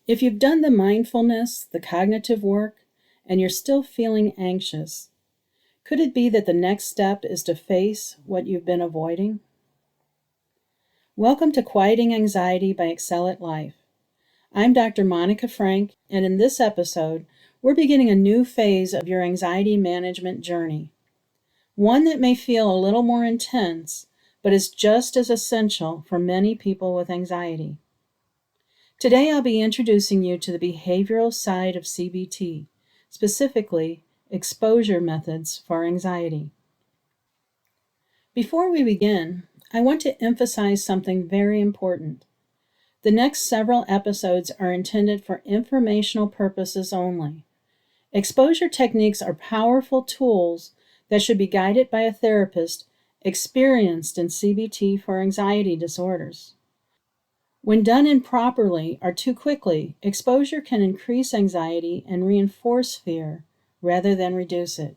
If you've done the mindfulness, the cognitive work, and you're still feeling anxious, could it be that the next step is to face what you've been avoiding? Welcome to Quieting Anxiety by Excel at Life. I'm Dr. Monica Frank, and in this episode, we're beginning a new phase of your anxiety management journey. One that may feel a little more intense, but is just as essential for many people with anxiety. Today, I'll be introducing you to the behavioral side of CBT, specifically exposure methods for anxiety. Before we begin, I want to emphasize something very important. The next several episodes are intended for informational purposes only. Exposure techniques are powerful tools that should be guided by a therapist experienced in CBT for anxiety disorders. When done improperly or too quickly, exposure can increase anxiety and reinforce fear rather than reduce it.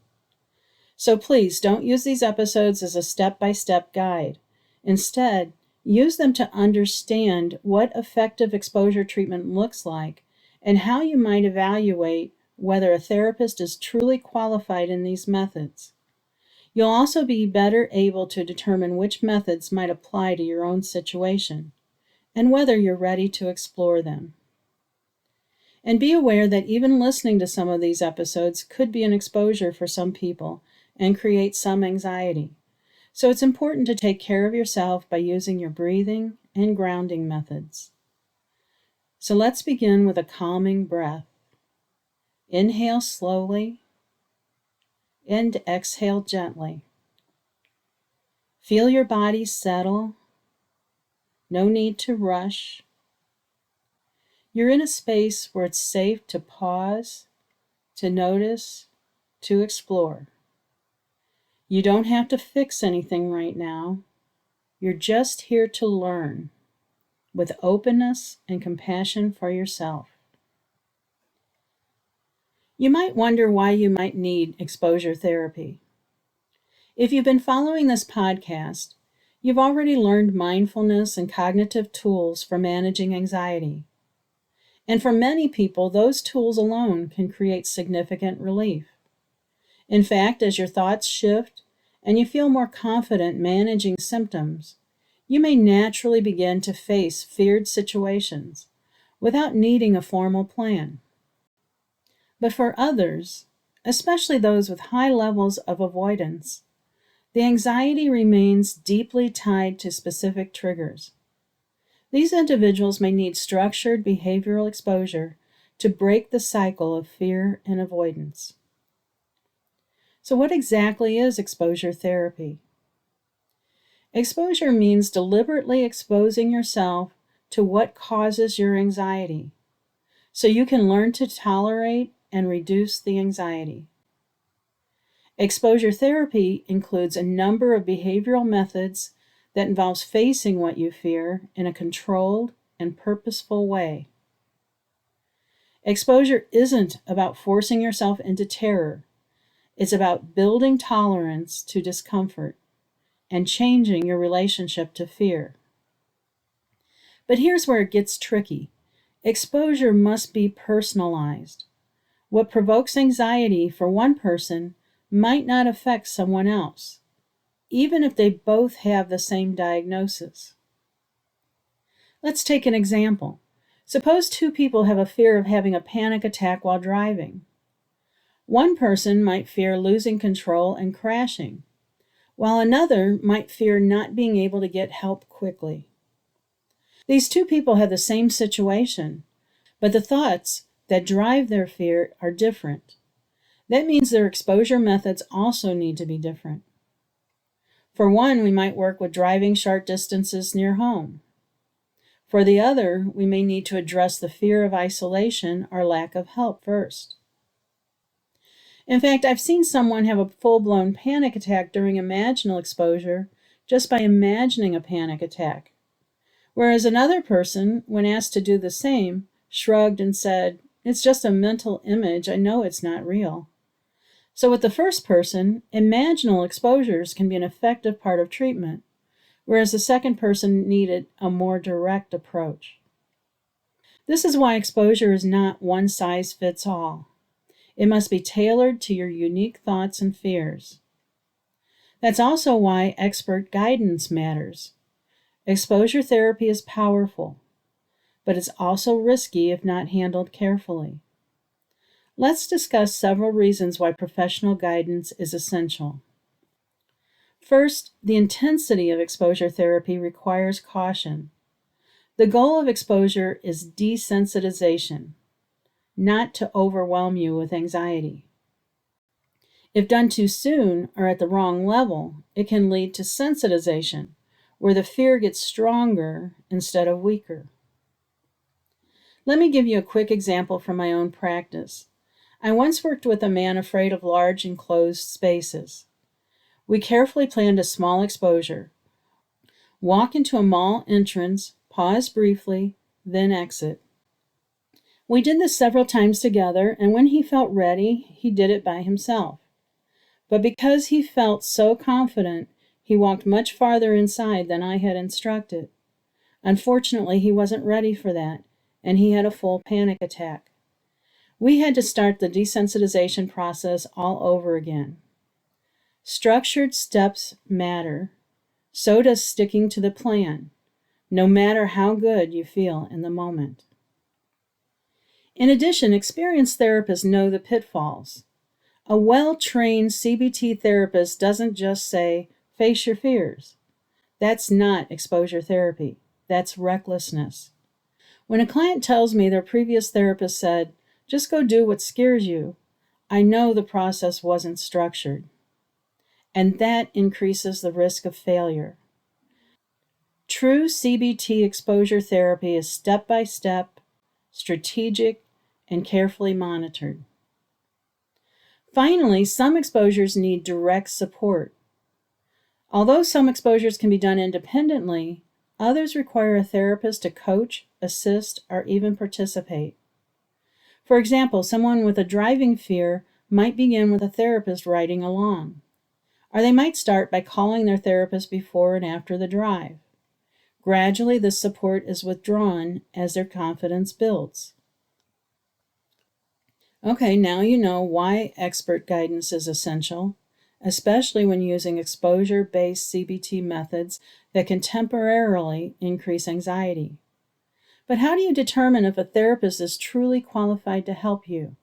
So please don't use these episodes as a step-by-step guide. Instead, use them to understand what effective exposure treatment looks like and how you might evaluate whether a therapist is truly qualified in these methods. You'll also be better able to determine which methods might apply to your own situation and whether you're ready to explore them. And be aware that even listening to some of these episodes could be an exposure for some people and create some anxiety. So it's important to take care of yourself by using your breathing and grounding methods. So let's begin with a calming breath. Inhale slowly and exhale gently. Feel your body settle. No need to rush. You're in a space where it's safe to pause, to notice, to explore. You don't have to fix anything right now. You're just here to learn with openness and compassion for yourself. You might wonder why you might need exposure therapy. If you've been following this podcast, you've already learned mindfulness and cognitive tools for managing anxiety. And for many people, those tools alone can create significant relief. In fact, as your thoughts shift and you feel more confident managing symptoms, you may naturally begin to face feared situations without needing a formal plan. But for others, especially those with high levels of avoidance, the anxiety remains deeply tied to specific triggers. These individuals may need structured behavioral exposure to break the cycle of fear and avoidance. So what exactly is exposure therapy? Exposure means deliberately exposing yourself to what causes your anxiety, so you can learn to tolerate and reduce the anxiety. Exposure therapy includes a number of behavioral methods that involves facing what you fear in a controlled and purposeful way. Exposure isn't about forcing yourself into terror. It's about building tolerance to discomfort and changing your relationship to fear. But here's where it gets tricky. Exposure must be personalized. What provokes anxiety for one person might not affect someone else, even if they both have the same diagnosis. Let's take an example. Suppose two people have a fear of having a panic attack while driving. One person might fear losing control and crashing, while another might fear not being able to get help quickly. These two people have the same situation, but the thoughts that drive their fear are different. That means their exposure methods also need to be different. For one, we might work with driving short distances near home. For the other, we may need to address the fear of isolation or lack of help first. In fact, I've seen someone have a full-blown panic attack during imaginal exposure just by imagining a panic attack, whereas another person, when asked to do the same, shrugged and said, "It's just a mental image, I know it's not real." So with the first person, imaginal exposures can be an effective part of treatment, whereas the second person needed a more direct approach. This is why exposure is not one size fits all. It must be tailored to your unique thoughts and fears. That's also why expert guidance matters. Exposure therapy is powerful, but it's also risky if not handled carefully. Let's discuss several reasons why professional guidance is essential. First, the intensity of exposure therapy requires caution. The goal of exposure is desensitization, not to overwhelm you with anxiety. If done too soon or at the wrong level, it can lead to sensitization, where the fear gets stronger instead of weaker. Let me give you a quick example from my own practice. I once worked with a man afraid of large enclosed spaces. We carefully planned a small exposure. Walk into a mall entrance, pause briefly, then exit. We did this several times together, and when he felt ready, he did it by himself. But because he felt so confident, he walked much farther inside than I had instructed. Unfortunately, he wasn't ready for that, and he had a full panic attack. We had to start the desensitization process all over again. Structured steps matter. So does sticking to the plan, no matter how good you feel in the moment. In addition, experienced therapists know the pitfalls. A well-trained CBT therapist doesn't just say, face your fears. That's not exposure therapy. That's recklessness. When a client tells me their previous therapist said, just go do what scares you, I know the process wasn't structured. And that increases the risk of failure. True CBT exposure therapy is step-by-step, strategic, and carefully monitored. Finally, some exposures need direct support. Although some exposures can be done independently, others require a therapist to coach, assist, or even participate. For example, someone with a driving fear might begin with a therapist riding along, or they might start by calling their therapist before and after the drive. Gradually, this support is withdrawn as their confidence builds. Okay, now you know why expert guidance is essential, especially when using exposure-based CBT methods that can temporarily increase anxiety. But how do you determine if a therapist is truly qualified to help you?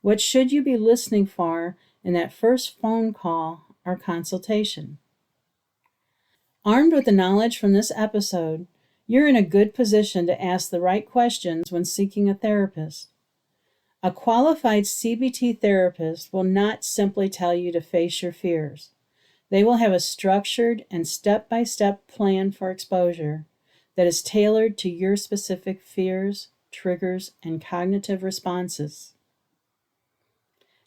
What should you be listening for in that first phone call or consultation? Armed with the knowledge from this episode, you're in a good position to ask the right questions when seeking a therapist. A qualified CBT therapist will not simply tell you to face your fears. They will have a structured and step-by-step plan for exposure that is tailored to your specific fears, triggers, and cognitive responses.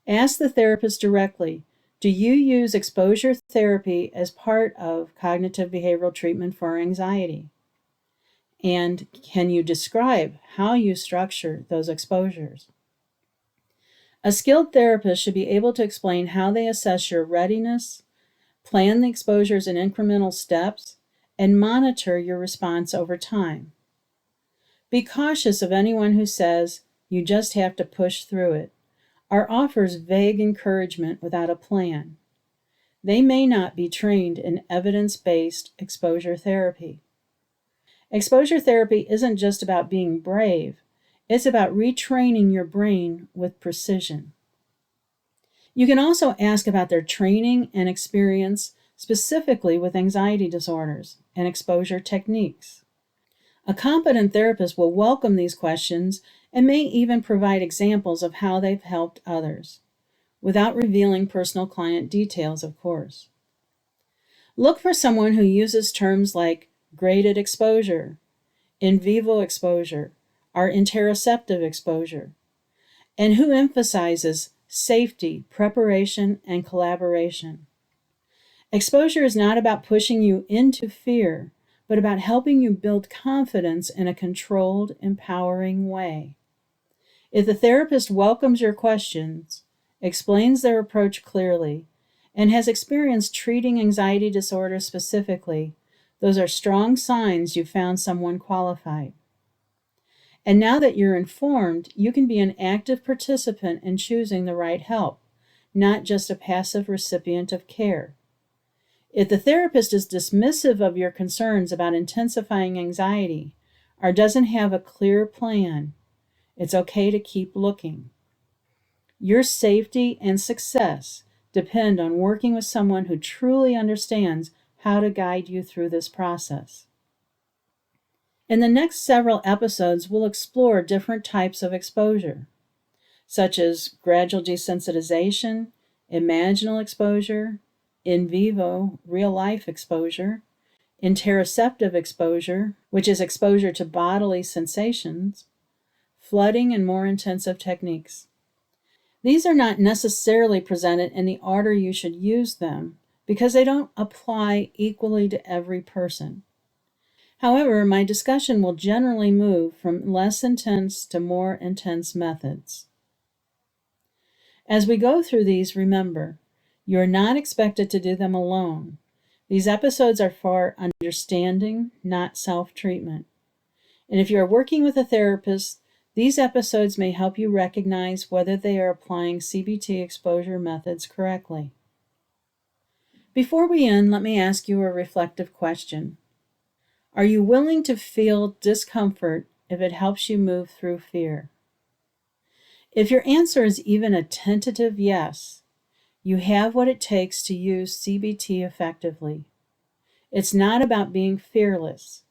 Ask the therapist directly, do you use exposure therapy as part of cognitive behavioral treatment for anxiety? And can you describe how you structure those exposures? A skilled therapist should be able to explain how they assess your readiness, plan the exposures in incremental steps, and monitor your response over time. Be cautious of anyone who says you just have to push through it, or offers vague encouragement without a plan. They may not be trained in evidence-based exposure therapy. Exposure therapy isn't just about being brave, it's about retraining your brain with precision. You can also ask about their training and experience specifically with anxiety disorders and exposure techniques. A competent therapist will welcome these questions and may even provide examples of how they've helped others, without revealing personal client details, of course. Look for someone who uses terms like graded exposure, in vivo exposure, or interoceptive exposure, and who emphasizes safety, preparation, and collaboration. Exposure is not about pushing you into fear, but about helping you build confidence in a controlled, empowering way. If the therapist welcomes your questions, explains their approach clearly, and has experience treating anxiety disorder specifically, those are strong signs you found someone qualified. And now that you're informed, you can be an active participant in choosing the right help, not just a passive recipient of care. If the therapist is dismissive of your concerns about intensifying anxiety or doesn't have a clear plan, it's okay to keep looking. Your safety and success depend on working with someone who truly understands how to guide you through this process. In the next several episodes, we'll explore different types of exposure, such as gradual desensitization, imaginal exposure, in vivo, real-life exposure, interoceptive exposure, which is exposure to bodily sensations, flooding, and more intensive techniques. These are not necessarily presented in the order you should use them because they don't apply equally to every person. However, my discussion will generally move from less intense to more intense methods. As we go through these, remember, you're not expected to do them alone. These episodes are for understanding, not self-treatment. And if you're working with a therapist, these episodes may help you recognize whether they are applying CBT exposure methods correctly. Before we end, let me ask you a reflective question. Are you willing to feel discomfort if it helps you move through fear? If your answer is even a tentative yes, you have what it takes to use CBT effectively. It's not about being fearless.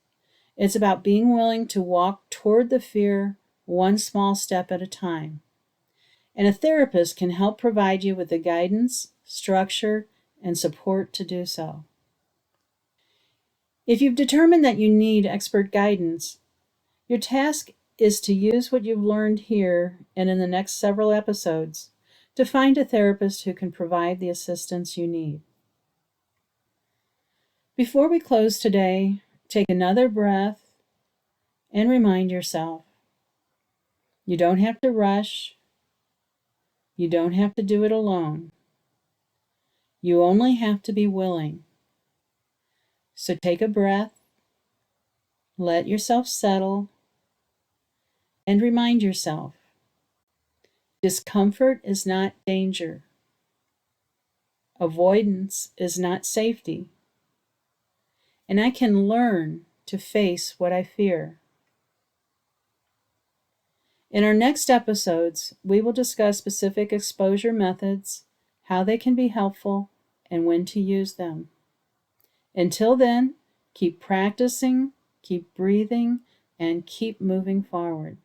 It's about being willing to walk toward the fear one small step at a time. And a therapist can help provide you with the guidance, structure, and support to do so. If you've determined that you need expert guidance, your task is to use what you've learned here and in the next several episodes to find a therapist who can provide the assistance you need. Before we close today, take another breath and remind yourself, you don't have to rush. You don't have to do it alone. You only have to be willing. So take a breath, let yourself settle, and remind yourself, discomfort is not danger. Avoidance is not safety. And I can learn to face what I fear. In our next episodes, we will discuss specific exposure methods, how they can be helpful, and when to use them. Until then, keep practicing, keep breathing, and keep moving forward.